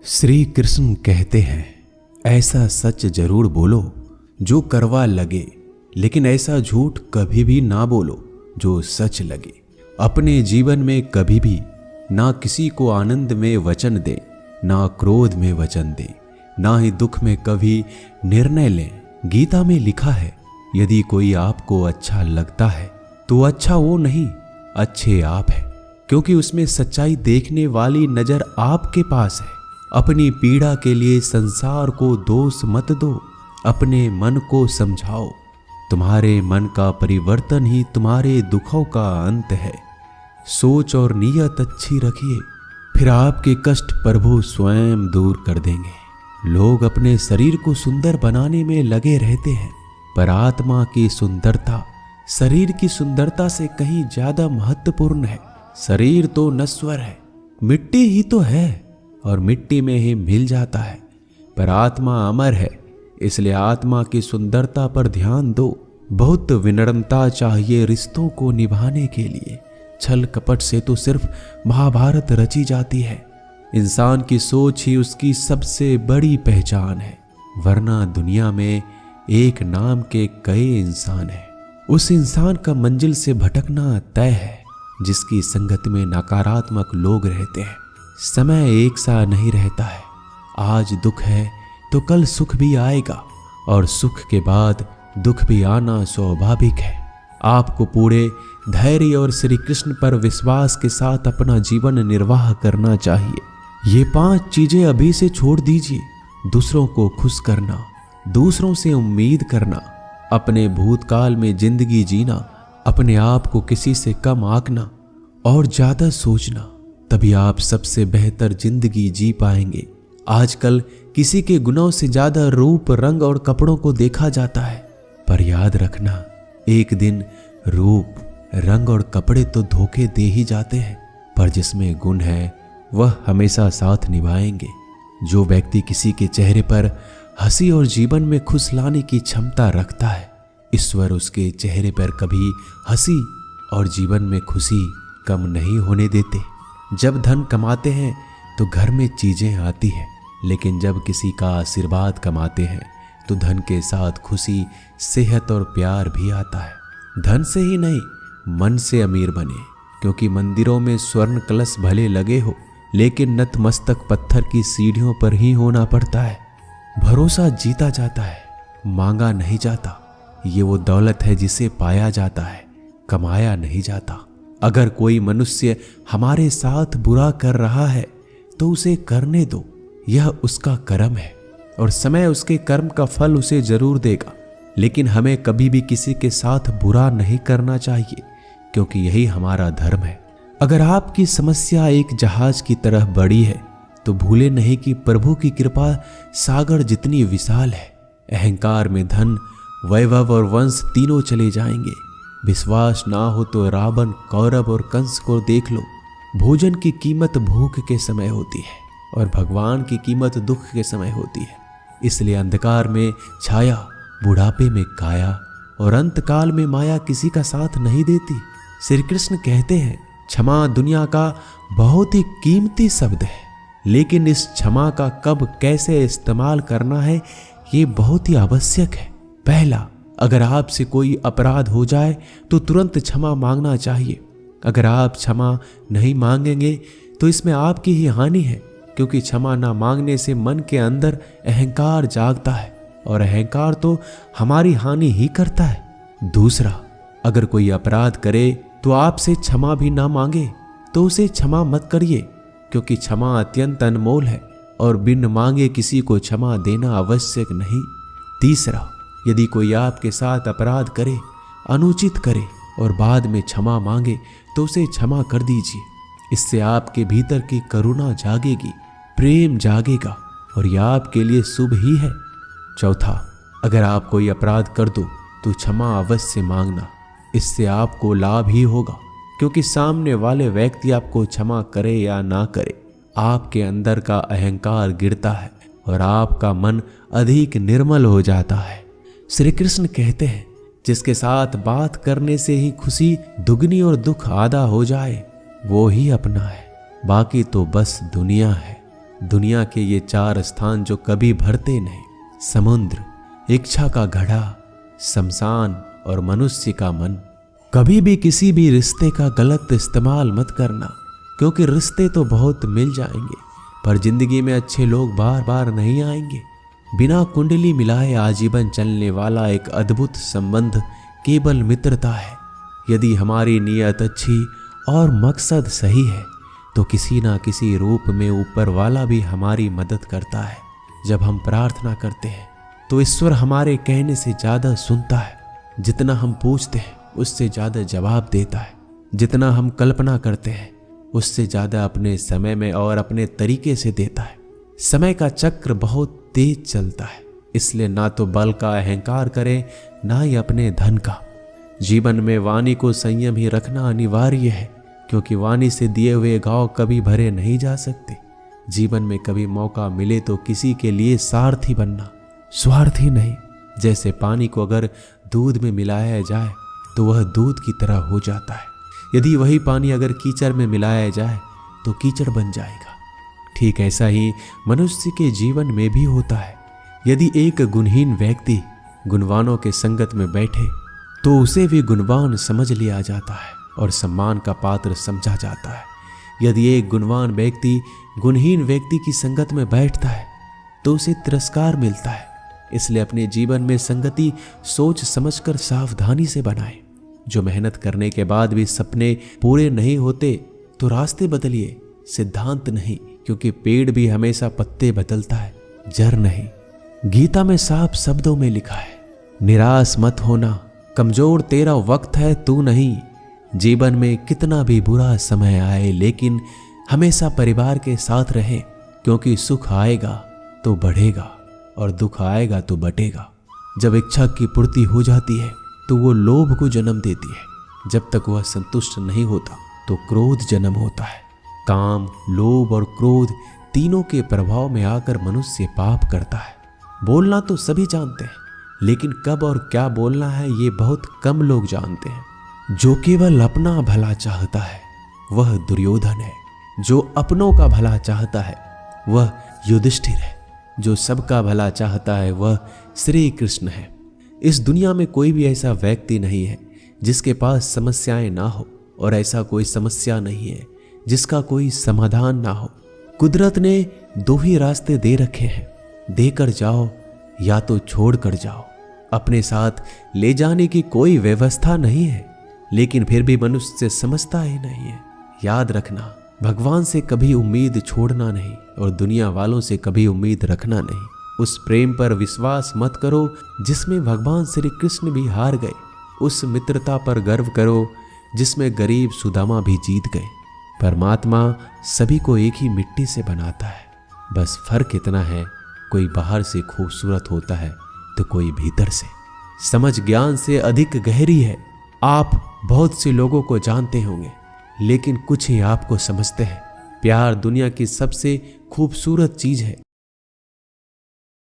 श्री कृष्ण कहते हैं, ऐसा सच जरूर बोलो जो करवा लगे, लेकिन ऐसा झूठ कभी भी ना बोलो जो सच लगे। अपने जीवन में कभी भी ना किसी को आनंद में वचन दें, ना क्रोध में वचन दें, ना ही दुख में कभी निर्णय लें। गीता में लिखा है, यदि कोई आपको अच्छा लगता है तो अच्छा वो नहीं, अच्छे आप है, क्योंकि उसमें सच्चाई देखने वाली नजर आपके पास है। अपनी पीड़ा के लिए संसार को दोष मत दो, अपने मन को समझाओ। तुम्हारे मन का परिवर्तन ही तुम्हारे दुखों का अंत है। सोच और नीयत अच्छी रखिए, फिर आपके कष्ट प्रभु स्वयं दूर कर देंगे। लोग अपने शरीर को सुंदर बनाने में लगे रहते हैं, पर आत्मा की सुंदरता शरीर की सुंदरता से कहीं ज्यादा महत्वपूर्ण है। शरीर तो नश्वर है, मिट्टी ही तो है और मिट्टी में ही मिल जाता है, पर आत्मा अमर है, इसलिए आत्मा की सुंदरता पर ध्यान दो। बहुत विनम्रता चाहिए रिश्तों को निभाने के लिए। छल कपट से तो सिर्फ महाभारत रची जाती है। इंसान की सोच ही उसकी सबसे बड़ी पहचान है, वरना दुनिया में एक नाम के कई इंसान हैं। उस इंसान का मंजिल से भटकना तय है जिसकी संगत में नकारात्मक लोग रहते हैं। समय एक सा नहीं रहता है, आज दुख है तो कल सुख भी आएगा, और सुख के बाद दुख भी आना स्वाभाविक है। आपको पूरे धैर्य और श्री कृष्ण पर विश्वास के साथ अपना जीवन निर्वाह करना चाहिए। ये 5 चीजें अभी से छोड़ दीजिए। दूसरों को खुश करना, दूसरों से उम्मीद करना, अपने भूतकाल में जिंदगी जीना, अपने आप को किसी से कम आंकना और ज्यादा सोचना, तभी आप सबसे बेहतर जिंदगी जी पाएंगे। आजकल किसी के गुणों से ज्यादा रूप, रंग और कपड़ों को देखा जाता है, पर याद रखना, एक दिन रूप, रंग और कपड़े तो धोखे दे ही जाते हैं, पर जिसमें गुण है वह हमेशा साथ निभाएंगे। जो व्यक्ति किसी के चेहरे पर हंसी और जीवन में खुश लाने की क्षमता रखता है, ईश्वर उसके चेहरे पर कभी हंसी और जीवन में खुशी कम नहीं होने देते। जब धन कमाते हैं तो घर में चीजें आती हैं, लेकिन जब किसी का आशीर्वाद कमाते हैं तो धन के साथ खुशी, सेहत और प्यार भी आता है। धन से ही नहीं, मन से अमीर बने, क्योंकि मंदिरों में स्वर्ण कलश भले लगे हो, लेकिन नतमस्तक पत्थर की सीढ़ियों पर ही होना पड़ता है। भरोसा जीता जाता है, मांगा नहीं जाता। ये वो दौलत है जिसे पाया जाता है, कमाया नहीं जाता। अगर कोई मनुष्य हमारे साथ बुरा कर रहा है तो उसे करने दो, यह उसका कर्म है और समय उसके कर्म का फल उसे जरूर देगा। लेकिन हमें कभी भी किसी के साथ बुरा नहीं करना चाहिए, क्योंकि यही हमारा धर्म है। अगर आपकी समस्या एक जहाज की तरह बड़ी है तो भूले नहीं कि प्रभु की कृपा सागर जितनी विशाल है। अहंकार में धन, वैभव और वंश तीनों चले जाएंगे। विश्वास ना हो तो रावण, कौरव और कंस को देख लो। भोजन की कीमत भूख के समय होती है और भगवान की कीमत दुख के समय होती है। इसलिए अंधकार में छाया, बुढ़ापे में काया और अंतकाल में माया किसी का साथ नहीं देती। श्री कृष्ण कहते हैं, क्षमा दुनिया का बहुत ही कीमती शब्द है, लेकिन इस क्षमा का कब कैसे इस्तेमाल करना है ये बहुत ही आवश्यक है। पहला, अगर आपसे कोई अपराध हो जाए तो तुरंत क्षमा मांगना चाहिए। अगर आप क्षमा नहीं मांगेंगे तो इसमें आपकी ही हानि है, क्योंकि क्षमा ना मांगने से मन के अंदर अहंकार जागता है और अहंकार तो हमारी हानि ही करता है। दूसरा, अगर कोई अपराध करे तो आपसे क्षमा भी ना मांगे तो उसे क्षमा मत करिए, क्योंकि क्षमा अत्यंत अनमोल है और बिन मांगे किसी को क्षमा देना आवश्यक नहीं। तीसरा, यदि कोई आपके साथ अपराध करे, अनुचित करे और बाद में क्षमा मांगे तो उसे क्षमा कर दीजिए। इससे आपके भीतर की करुणा जागेगी, प्रेम जागेगा और यह आपके लिए शुभ ही है। चौथा, अगर आप कोई अपराध कर दो तो क्षमा अवश्य मांगना, इससे आपको लाभ ही होगा, क्योंकि सामने वाले व्यक्ति आपको क्षमा करे या ना करे, आपके अंदर का अहंकार गिरता है और आपका मन अधिक निर्मल हो जाता है। श्री कृष्ण कहते हैं, जिसके साथ बात करने से ही खुशी दुगनी और दुख आधा हो जाए वो ही अपना है, बाकी तो बस दुनिया है। दुनिया के ये 4 स्थान जो कभी भरते नहीं, समुद्र, इच्छा का घड़ा, शमशान और मनुष्य का मन। कभी भी किसी भी रिश्ते का गलत इस्तेमाल मत करना, क्योंकि रिश्ते तो बहुत मिल जाएंगे पर जिंदगी में अच्छे लोग बार बार नहीं आएंगे। बिना कुंडली मिलाए आजीवन चलने वाला एक अद्भुत संबंध केवल मित्रता है। यदि हमारी नीयत अच्छी और मकसद सही है तो किसी ना किसी रूप में ऊपर वाला भी हमारी मदद करता है। जब हम प्रार्थना करते हैं तो ईश्वर हमारे कहने से ज़्यादा सुनता है। जितना हम पूछते हैं उससे ज़्यादा जवाब देता है। जितना हम कल्पना करते हैं उससे ज़्यादा अपने समय में और अपने तरीके से देता है। समय का चक्र बहुत तेज चलता है, इसलिए ना तो बल का अहंकार करें ना ही अपने धन का। जीवन में वाणी को संयम ही रखना अनिवार्य है, क्योंकि वाणी से दिए हुए घाव कभी भरे नहीं जा सकते। जीवन में कभी मौका मिले तो किसी के लिए सारथी बनना, स्वार्थी नहीं। जैसे पानी को अगर दूध में मिलाया जाए तो वह दूध की तरह हो जाता है, यदि वही पानी अगर कीचड़ में मिलाया जाए तो कीचड़ बन जाएगा। ठीक ऐसा ही मनुष्य के जीवन में भी होता है। यदि एक गुणहीन व्यक्ति गुणवानों के संगत में बैठे तो उसे भी गुणवान समझ लिया जाता है और सम्मान का पात्र समझा जाता है। यदि एक गुणवान व्यक्ति गुणहीन व्यक्ति की संगत में बैठता है तो उसे तिरस्कार मिलता है। इसलिए अपने जीवन में संगति सोच समझकर सावधानी से बनाएं। जो मेहनत करने के बाद भी सपने पूरे नहीं होते तो रास्ते बदलिए, सिद्धांत नहीं, क्योंकि पेड़ भी हमेशा पत्ते बदलता है, जड़ नहीं। गीता में साफ शब्दों में लिखा है, निराश मत होना, कमजोर तेरा वक्त है तू नहीं। जीवन में कितना भी बुरा समय आए लेकिन हमेशा परिवार के साथ रहे, क्योंकि सुख आएगा तो बढ़ेगा और दुख आएगा तो बटेगा। जब इच्छा की पूर्ति हो जाती है तो वो लोभ को जन्म देती है। जब तक वह संतुष्ट नहीं होता तो क्रोध जन्म होता है। काम, लोभ और क्रोध तीनों के प्रभाव में आकर मनुष्य पाप करता है। बोलना तो सभी जानते हैं, लेकिन कब और क्या बोलना है ये बहुत कम लोग जानते हैं। जो केवल अपना भला चाहता है वह दुर्योधन है, जो अपनों का भला चाहता है वह युधिष्ठिर है, जो सबका भला चाहता है वह श्री कृष्ण है। इस दुनिया में कोई भी ऐसा व्यक्ति नहीं है जिसके पास समस्याएं ना हो, और ऐसा कोई समस्या नहीं है जिसका कोई समाधान ना हो। कुदरत ने 2 ही रास्ते दे रखे हैं, देकर जाओ या तो छोड़ कर जाओ। अपने साथ ले जाने की कोई व्यवस्था नहीं है, लेकिन फिर भी मनुष्य समझता ही नहीं है। याद रखना, भगवान से कभी उम्मीद छोड़ना नहीं और दुनिया वालों से कभी उम्मीद रखना नहीं। उस प्रेम पर विश्वास मत करो जिसमें भगवान श्री कृष्ण भी हार गए। उस मित्रता पर गर्व करो जिसमें गरीब सुदामा भी जीत गए। परमात्मा सभी को एक ही मिट्टी से बनाता है, बस फर्क इतना है, कोई बाहर से खूबसूरत होता है तो कोई भीतर से। समझ ज्ञान से अधिक गहरी है। आप बहुत से लोगों को जानते होंगे, लेकिन कुछ ही आपको समझते हैं। प्यार दुनिया की सबसे खूबसूरत चीज है।